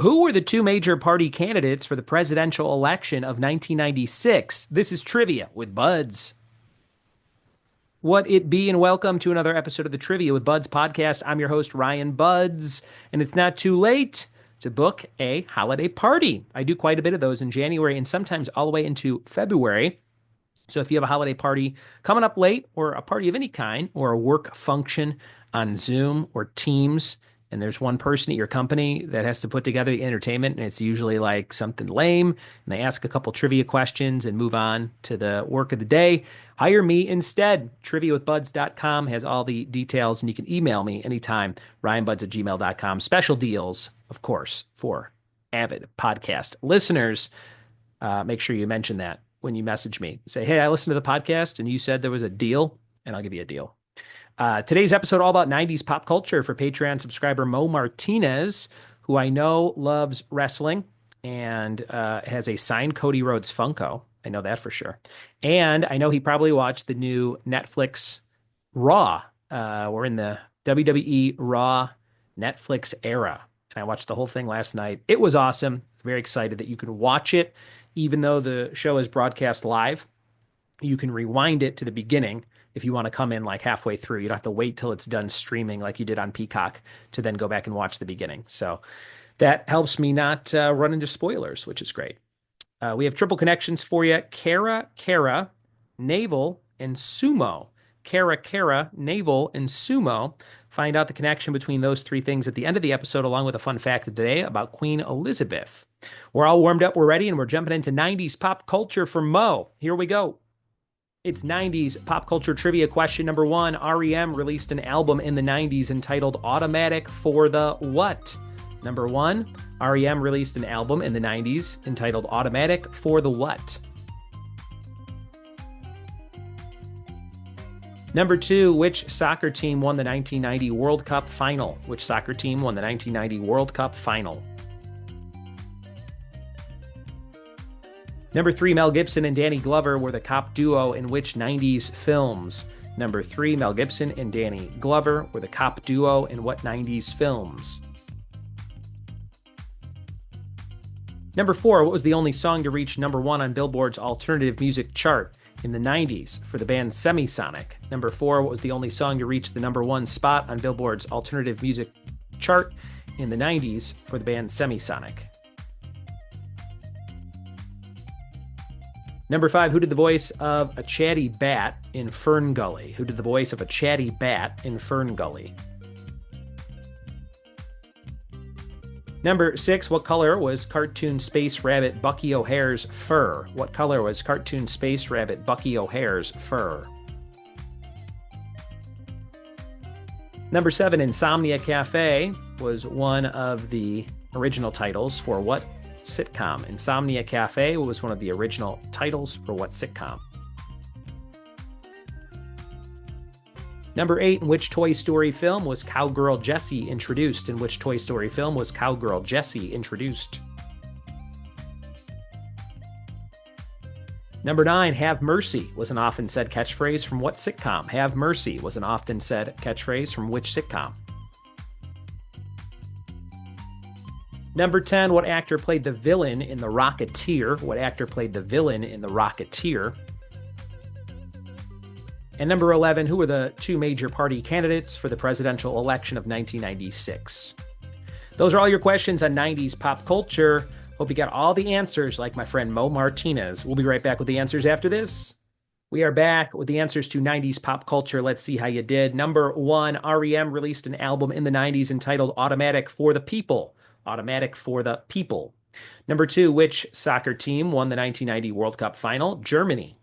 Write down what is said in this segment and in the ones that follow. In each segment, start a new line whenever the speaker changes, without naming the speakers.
Who were the two major party candidates for the presidential election of 1996? This is trivia with Buds. What it be, and welcome to another episode of the Trivia with Buds podcast. I'm your host, Ryan Buds, and it's not too late to book a holiday party. I do quite a bit of those in January and sometimes all the way into February. So if you have a holiday party coming up late, or a party of any kind, or a work function on Zoom or Teams, and there's one person at your company that has to put together the entertainment, and it's usually like something lame, and they ask a couple trivia questions and move on to the work of the day, hire me instead. Triviawithbuds.com has all the details, and you can email me anytime, ryanbuds@gmail.com. Special deals, of course, for avid podcast listeners. Make sure you mention that when you message me. Say, hey, I listened to the podcast, and you said there was a deal, and I'll give you a deal. Today's episode all about 90s pop culture for Patreon subscriber Mo Martinez, who I know loves wrestling and has a signed Cody Rhodes Funko. I know that for sure. And I know he probably watched the new Netflix Raw. We're in the WWE Raw Netflix era. And I watched the whole thing last night. It was awesome. Very excited that you can watch it, even though the show is broadcast live. You can rewind it to the beginning if you want to come in like halfway through. You don't have to wait till it's done streaming like you did on Peacock to then go back and watch the beginning. So that helps me not run into spoilers, which is great. We have triple connections for you. Cara, Navel, and Sumo. Cara, Navel, and Sumo. Find out the connection between those three things at the end of the episode, along with a fun fact of the day about Queen Elizabeth. We're all warmed up, we're ready, and we're jumping into 90s pop culture for Mo. Here we go. It's 90s pop culture trivia question number one. REM released an album in the 90s entitled Automatic for the what? Number one, REM released an album in the 90s entitled Automatic for the what? Number two, which soccer team won the 1990 World Cup final? Which soccer team won the 1990 World Cup final? Number three, Mel Gibson and Danny Glover were the cop duo in which 90s films? Number three, Mel Gibson and Danny Glover were the cop duo in what 90s films? Number four, what was the only song to reach number one on Billboard's alternative music chart in the 90s for the band Semisonic? Number four, what was the only song to reach the number one spot on Billboard's alternative music chart in the 90s for the band Semisonic? Number five, who did the voice of a chatty bat in Fern Gully? Who did the voice of a chatty bat in Fern Gully? Number six, what color was cartoon space rabbit Bucky O'Hare's fur? What color was cartoon space rabbit Bucky O'Hare's fur? Number seven, Insomnia Cafe was one of the original titles for what sitcom? Insomnia Cafe was one of the original titles for what sitcom? Number eight, in which Toy Story film was Cowgirl Jessie introduced? In which Toy Story film was Cowgirl Jessie introduced? Number nine, Have Mercy was an often said catchphrase from what sitcom? Have Mercy was an often said catchphrase from which sitcom? Number 10, what actor played the villain in The Rocketeer? What actor played the villain in The Rocketeer? And number 11, who were the two major party candidates for the presidential election of 1996? Those are all your questions on 90s pop culture. Hope you got all the answers like my friend Mo Martinez. We'll be right back with the answers after this. We are back with the answers to 90s pop culture. Let's see how you did. Number one, REM released an album in the 90s entitled Automatic for the People. Automatic for the People. Number two, which soccer team won the 1990 World Cup final? Germany.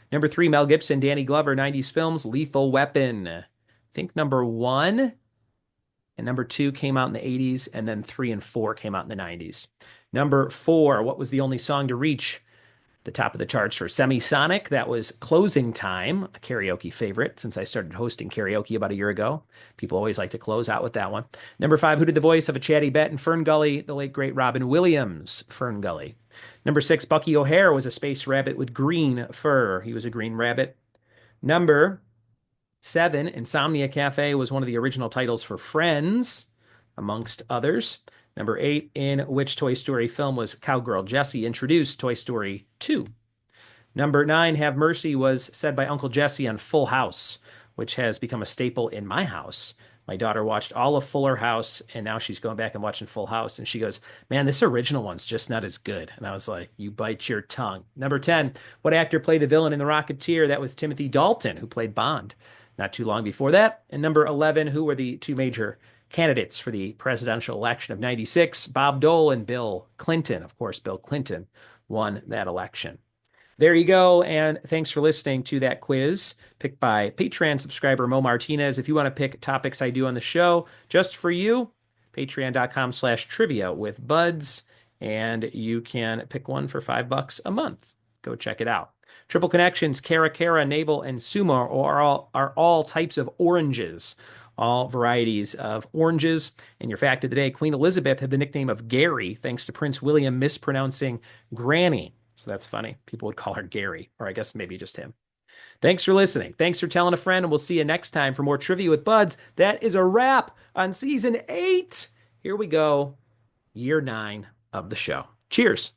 Number three, Mel Gibson, Danny Glover, 90s films, Lethal Weapon. I think number one and number two came out in the 80s, and then three and four came out in the 90s. Number four, what was the only song to reach the top of the charts for Semisonic? That was Closing Time, a karaoke favorite since I started hosting karaoke about a year ago. People always like to close out with that one. Number five, who did the voice of a chatty bat in Fern Gully? The late, great Robin Williams, Fern Gully. Number six, Bucky O'Hare was a space rabbit with green fur. He was a green rabbit. Number seven, Insomnia Cafe was one of the original titles for Friends, amongst others. Number 8, in which Toy Story film was Cowgirl Jessie introduced? Toy Story 2. Number 9, Have Mercy was said by Uncle Jesse on Full House, which has become a staple in my house. My daughter watched all of Fuller House, and now she's going back and watching Full House, and she goes, man, this original one's just not as good. And I was like, you bite your tongue. Number 10, what actor played the villain in The Rocketeer? That was Timothy Dalton, who played Bond not too long before that. And number 11, who were the two major candidates for the presidential election of 96? Bob Dole and Bill Clinton. Of course, Bill Clinton won that election. There you go, and thanks for listening to that quiz picked by Patreon subscriber Mo Martinez. If you want to pick topics I do on the show just for you, patreon.com/trivia with buds, and you can pick one for $5 a month. Go check it out. Triple Connections, Cara, Navel, and Sumo are all types of oranges, all varieties of oranges. And your fact of the day, Queen Elizabeth had the nickname of Gary thanks to Prince William mispronouncing Granny. So that's funny. People would call her Gary, or I guess maybe just him. Thanks for listening. Thanks for telling a friend, and we'll see you next time for more Trivia with Buds. That is a wrap on season 8. Here we go. Year 9 of the show. Cheers.